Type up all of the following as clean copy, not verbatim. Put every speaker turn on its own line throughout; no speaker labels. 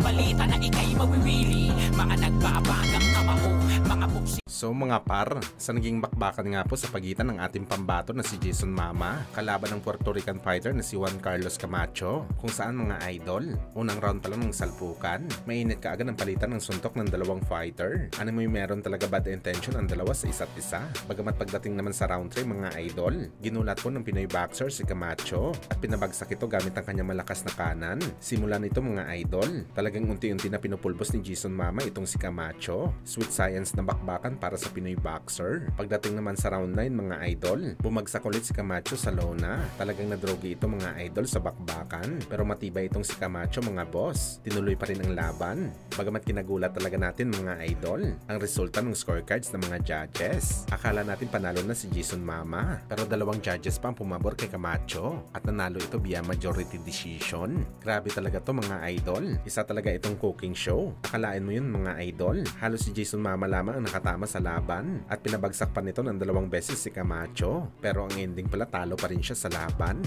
ang balita na ikay mawiwili. Mga nagbabagang kamao, mga buksi.
So mga par, sa naging bakbakan nga po sa pagitan ng ating pambato na si Jason Mama kalaban ng Puerto Rican fighter na si Juan Carlos Camacho, kung saan mga idol, unang round pa lang ng salpukan, mainit kaagad ang palitan ng suntok ng dalawang fighter. Ano mo yung meron talaga bad intention ang dalawa sa isa't isa. Bagamat pagdating naman sa round 3 mga idol, ginulat po ng Pinoy boxer si Camacho at pinabagsak ito gamit ang kanyang malakas na kanan. Simula nito mga idol, talagang unti-unti na pinupulbos ni Jason Mama itong si Camacho. Sweet science na bakbakan para sa Pinoy boxer. Pagdating naman sa round 9 mga idol, bumagsak ulit si Camacho sa lona. Talagang nadrogi ito mga idol sa bakbakan. Pero matibay itong si Camacho mga boss. Tinuloy pa rin ang laban. Bagamat kinagulat talaga natin mga idol ang resulta ng scorecards ng mga judges. Akala natin panalo na si Jason Mama. Pero dalawang judges pa ang pumabor kay Camacho at nanalo ito via majority decision. Grabe talaga to mga idol. Isa talaga itong cooking show. Akalain mo yun mga idol. Halos si Jason Mama lamang ang nakatama sa laban at pinabagsak pa nito ng dalawang beses si Camacho. Pero ang ending pala talo pa rin siya sa laban.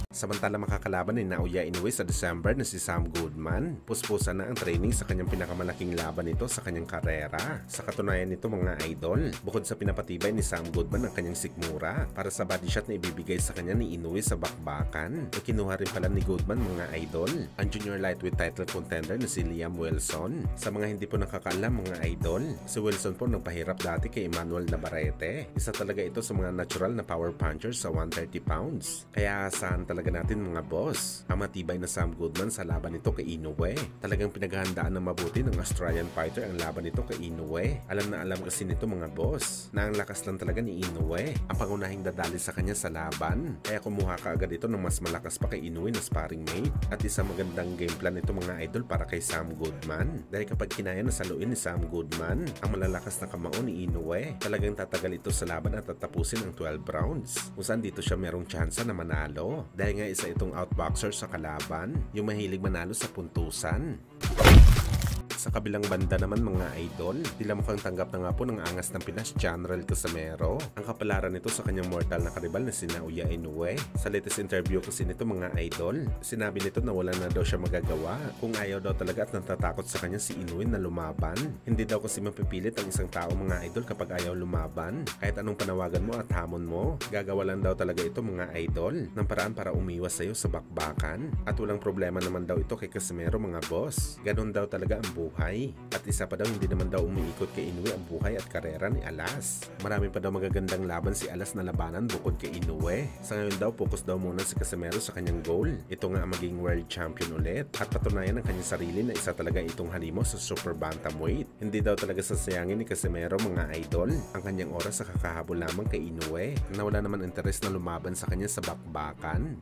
Samantala makakalaban ni Naoya Inoue sa December na si Sam Goodman. Puspusan na ang training sa kanyang pinakamalaking laban nito sa kanyang karera. Sa katunayan nito mga idol, bukod sa pinapatibay ni Sam Goodman ang kanyang sikmura para sa body shot na ibibigay sa kanya ni Inoue sa bakbakan, ay kinuha rin pala ni Goodman mga idol ang junior lightweight title contender na si Liam Wilson. Sa mga hindi po nakakaalam mga idol, si Wilson po nagpahirap dati kay Emmanuel Navarrete. Isa talaga ito sa mga natural na power punchers sa 130 pounds. Kaya asahan talaga natin mga boss ang matibay na Sam Goodman sa laban nito kay Inoue. Talagang pinaghahandaan ng mabuti ng Australian fighter ang laban nito kay Inoue. Alam na alam kasi nito mga boss na ang lakas lang talaga ni Inoue ang pangunahing dadali sa kanya sa laban. Kaya kumuha ka agad ito ng mas malakas pa kay Inoue na sparring mate. At isang magandang game plan nito mga idol para kay Sam Goodman. Dahil kapag kinaya na saluin ni Sam Goodman ang malalakas na kamao ni Inoue, talagang tatagal ito sa laban at tatapusin ang 12 rounds. Kung saan dito siya merong tsansa na manalo. Dahil nga isa itong outboxer sa kalaban, yung mahilig manalo sa puntusan. Sa kabilang banda naman mga idol, tila mukhang tanggap na nga po ng angas ng Pinas General Casimero ang kapalaran nito sa kanyang mortal na karibal na si Naoya Inoue. Sa latest interview kasi nito mga idol, sinabi nito na wala na daw siya magagawa kung ayaw daw talaga at natatakot sa kanya si Inoue na lumaban. Hindi daw kasi mapipilit ang isang tao mga idol kapag ayaw lumaban. Kahit anong panawagan mo at hamon mo, gagawa lang daw talaga ito mga idol ng paraan para umiwas sa'yo sa bakbakan. At walang problema naman daw ito kay Casimero mga boss. Ganon daw talaga ang buhay. At isa pa daw, hindi naman daw umiikot kay Inoue ang buhay at karera ni Alas. Marami pa daw magagandang laban si Alas na labanan bukod kay Inoue. Sa ngayon daw, focus daw muna si Casimero sa kanyang goal. Ito nga ang maging world champion ulit at patunayan ang kanyang sarili na isa talaga itong halimo sa super bantamweight. Hindi daw talaga sasayangin ni Casimero mga idol ang kanyang oras sa kakahabol lamang kay Inoue na wala naman interes na lumaban sa kanya sa bakbakan.